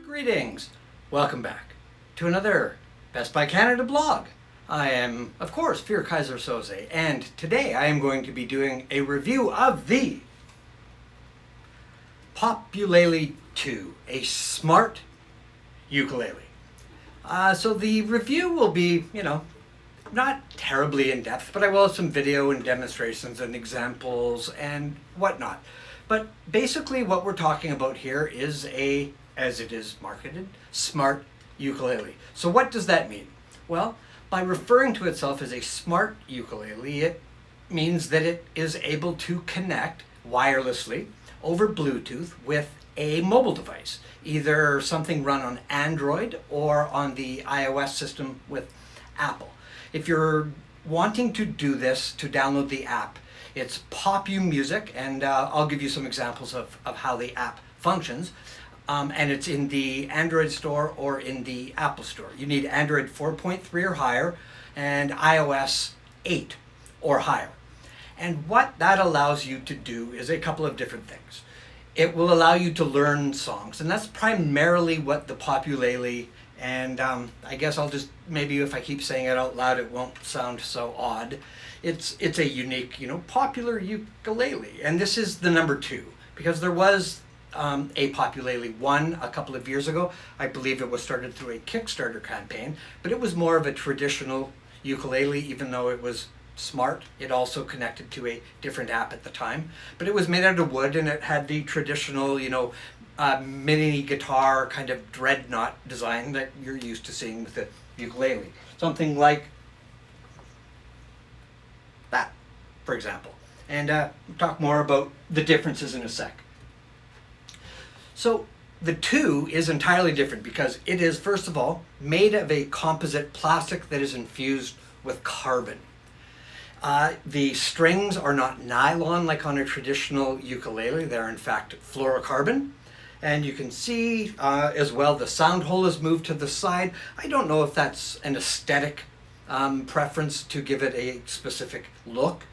Greetings! Welcome back to another Best Buy Canada blog. I am, of course, Fear Kaiser Soze, and today I am going to be doing a review of the Populele 2, a smart ukulele. So the review will be, not terribly in-depth, but I will have some video and demonstrations and examples and whatnot. But basically what we're talking about here is a, as it is marketed, smart ukulele. So what does that mean? Well, by referring to itself as a smart ukulele, it means that it is able to connect wirelessly over Bluetooth with a mobile device, either something run on Android or on the iOS system with Apple. If you're wanting to do this, to download the app, it's PopuMusic, and I'll give you some examples of how the app functions. And it's in the Android store or in the Apple store. You need Android 4.3 or higher and iOS 8 or higher. And what that allows you to do is a couple of different things. It will allow you to learn songs, and that's primarily what the Populele, and I guess I'll just, maybe if I keep saying it out loud it won't sound so odd. It's a unique, popular ukulele, and this is the number 2, because there was a Populele 1 a couple of years ago. I believe it was started through a Kickstarter campaign, but it was more of a traditional ukulele, even though it was smart. It also connected to a different app at the time, but it was made out of wood and it had the traditional, mini guitar kind of dreadnought design that you're used to seeing with the ukulele. Something like that, for example. And we'll talk more about the differences in a sec. So the 2 is entirely different because it is, first of all, made of a composite plastic that is infused with carbon. The strings are not nylon like on a traditional ukulele. They're in fact fluorocarbon. And you can see as well the sound hole is moved to the side. I don't know if that's an aesthetic preference to give it a specific look,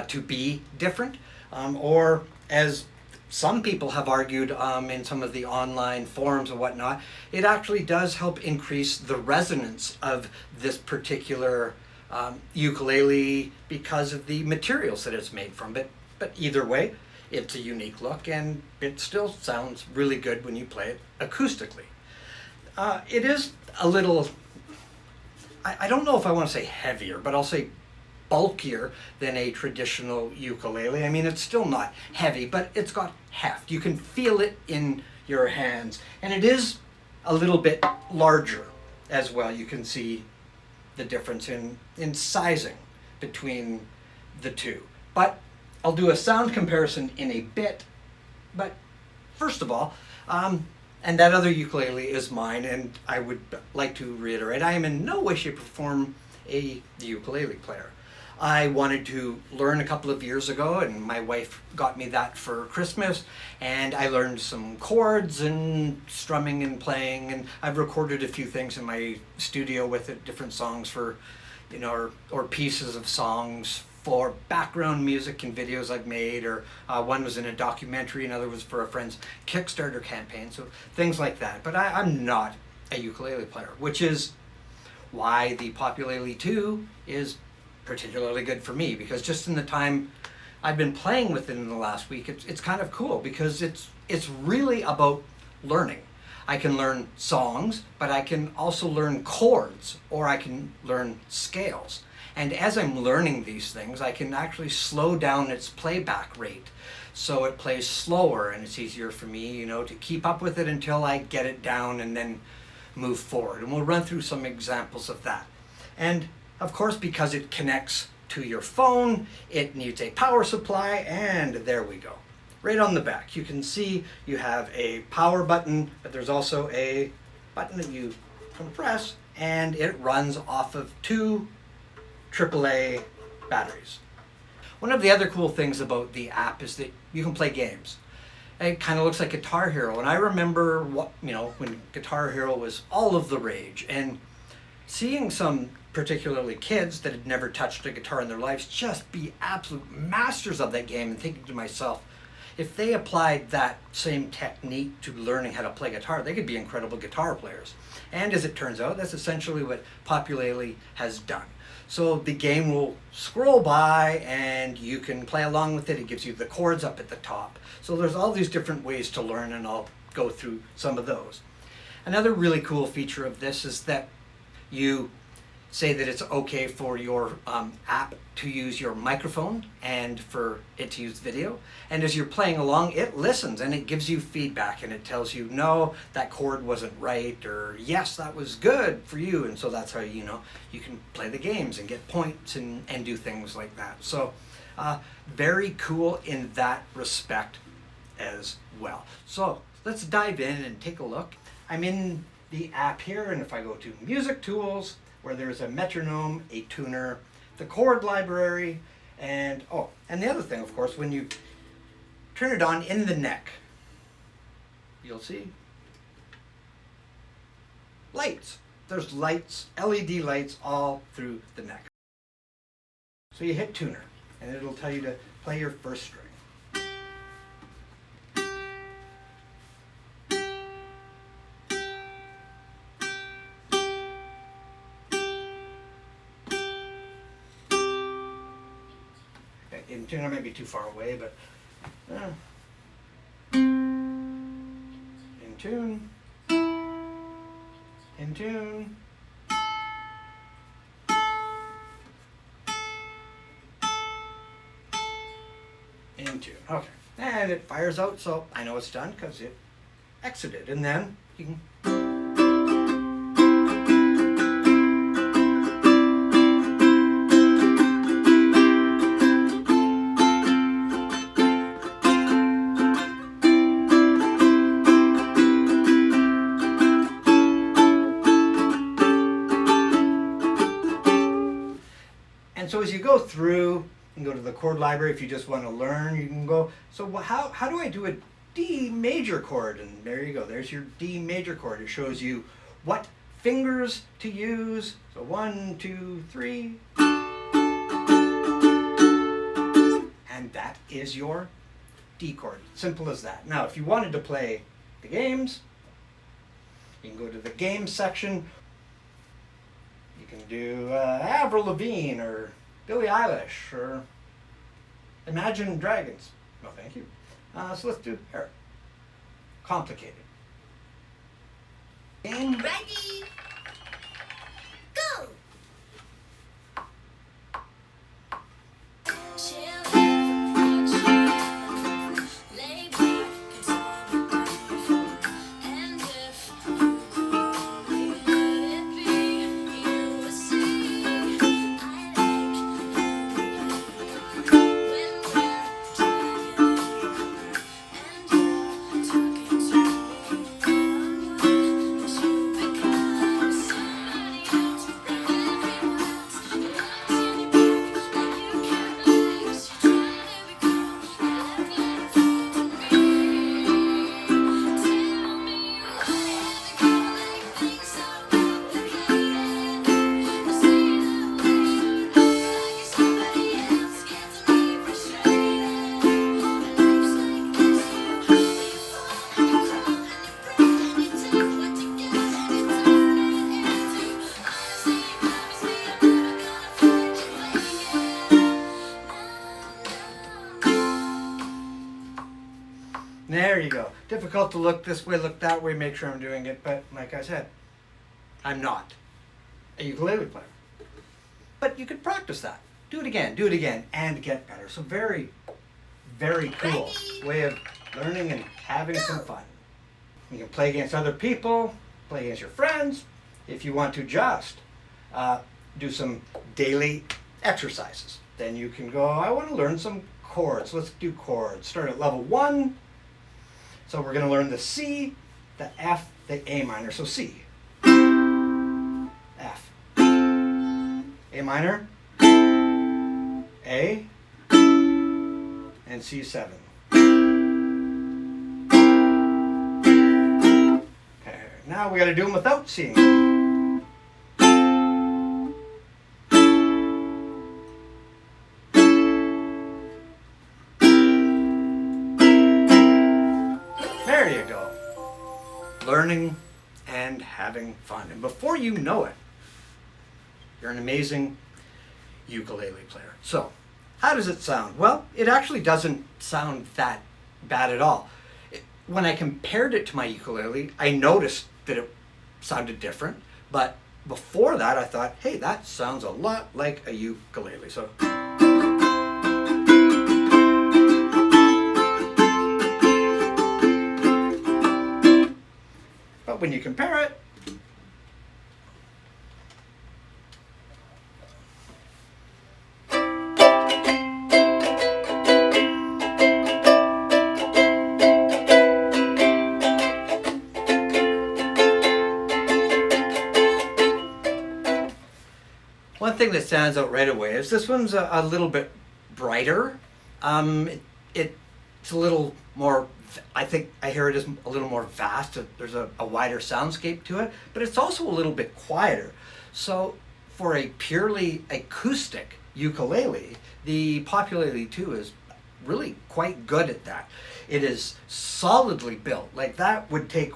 to be different, or as some people have argued in some of the online forums and whatnot, it actually does help increase the resonance of this particular ukulele because of the materials that it's made from. But either way, it's a unique look and it still sounds really good when you play it acoustically. It is a little, I don't know if I want to say heavier, but I'll say bulkier than a traditional ukulele. I mean, it's still not heavy, but it's got heft. You can feel it in your hands, and it is a little bit larger as well. You can see the difference in sizing between the 2. But I'll do a sound comparison in a bit. But first of all, and that other ukulele is mine, and I would like to reiterate, I am in no way, shape, or form a ukulele player. I wanted to learn a couple of years ago, and my wife got me that for Christmas, and I learned some chords and strumming and playing, and I've recorded a few things in my studio with it, different songs for, or pieces of songs for background music and videos I've made, or one was in a documentary, another was for a friend's Kickstarter campaign, so things like that. But I'm not a ukulele player, which is why the Populele 2 is particularly good for me, because just in the time I've been playing with it in the last week, it's kind of cool because it's really about learning. I can learn songs, but I can also learn chords, or I can learn scales. And as I'm learning these things, I can actually slow down its playback rate so it plays slower, and it's easier for me, to keep up with it until I get it down and then move forward. And we'll run through some examples of that. And of course, because it connects to your phone, it needs a power supply, and there we go. Right on the back, you can see you have a power button, but there's also a button that you can press, and it runs off of 2 AAA batteries. One of the other cool things about the app is that you can play games. It kind of looks like Guitar Hero, and I remember when Guitar Hero was all of the rage, and seeing some particularly kids that had never touched a guitar in their lives just be absolute masters of that game, and thinking to myself, if they applied that same technique to learning how to play guitar, they could be incredible guitar players. And as it turns out, that's essentially what Populele has done. So the game will scroll by and you can play along with it. It gives you the chords up at the top. So there's all these different ways to learn, and I'll go through some of those. Another really cool feature of this is that you say that it's okay for your app to use your microphone and for it to use video. And as you're playing along, it listens and it gives you feedback, and it tells you, no, that chord wasn't right, or yes, that was good for you. And so that's how you can play the games and get points and do things like that. So very cool in that respect as well. So let's dive in and take a look. I'm in the app here, and if I go to Music Tools, where there's a metronome, a tuner, the chord library, and the other thing, of course, when you turn it on in the neck, you'll see lights. There's lights, LED lights all through the neck. So you hit tuner, and it'll tell you to play your first string. In tune, I might be too far away, but in tune, in tune. In tune. Okay, and it fires out, so I know it's done because it exited, and then you can. And so as you go through, you can go to the chord library if you just want to learn. You can go, so how do I do a D major chord? And there you go, there's your D major chord. It shows you what fingers to use. So 1, 2, 3. And that is your D chord. Simple as that. Now, if you wanted to play the games, you can go to the games section. You can do Avril Lavigne or Billie Eilish or Imagine Dragons. No, thank you. So let's do her. Complicated. And Ready? Go! there you go. Difficult to look this way, look that way, make sure I'm doing it, but like I said, I'm not a ukulele player. But you could practice that. Do it again, and get better. So very, very cool way of learning and having some fun. You can play against other people, play against your friends, if you want to just do some daily exercises. Then you can go, I want to learn some chords. Let's do chords. Start at level 1. So we're going to learn the C, the F, the A minor. So C, F, A minor, A, and C7. now we got to do them without seeing them. There you go. Learning and having fun. And before you know it, you're an amazing ukulele player. So, how does it sound? Well, it actually doesn't sound that bad at all. When I compared it to my ukulele, I noticed that it sounded different. But before that, I thought, hey, that sounds a lot like a ukulele. So. But when you compare it, one thing that stands out right away is this one's a little bit brighter. It's a little more, I think I hear it is a little more vast. There's a wider soundscape to it, but it's also a little bit quieter. So for a purely acoustic ukulele, the Populele 2 is really quite good at that. It is solidly built. Like that would take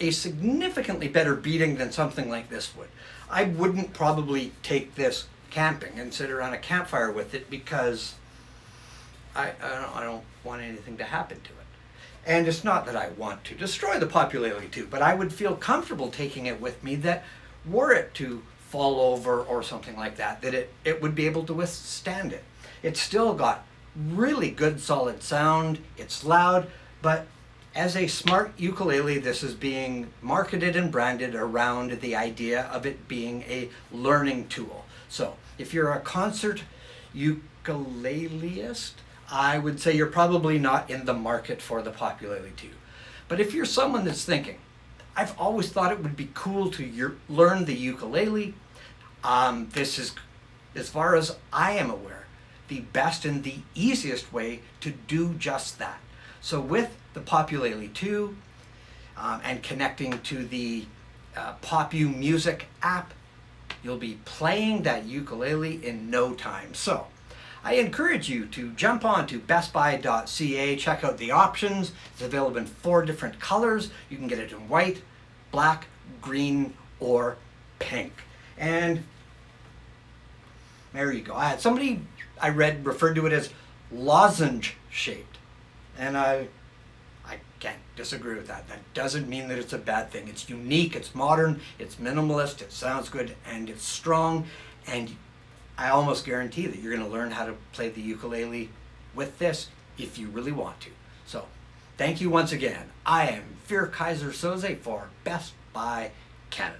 a significantly better beating than something like this would. I wouldn't probably take this camping and sit around a campfire with it because I don't want anything to happen to it. And it's not that I want to destroy the Populele 2, but I would feel comfortable taking it with me that were it to fall over or something like that, that it would be able to withstand it. It's still got really good solid sound, it's loud, but as a smart ukulele, this is being marketed and branded around the idea of it being a learning tool. So if you're a concert ukuleleist, I would say you're probably not in the market for the Populele 2. But if you're someone that's thinking, I've always thought it would be cool to learn the ukulele, this is, as far as I am aware, the best and the easiest way to do just that. So with the Populele 2 and connecting to the PopuMusic app, you'll be playing that ukulele in no time. So I encourage you to jump on to bestbuy.ca, check out the options. It's available in 4 different colors. You can get it in white, black, green, or pink. And there you go. Somebody I read referred to it as lozenge shaped. And I can't disagree with that. That doesn't mean that it's a bad thing. It's unique, it's modern, it's minimalist, it sounds good, and it's strong. And I almost guarantee that you're going to learn how to play the ukulele with this if you really want to. So, thank you once again. I am Veer Kaiser Soze for Best Buy Canada.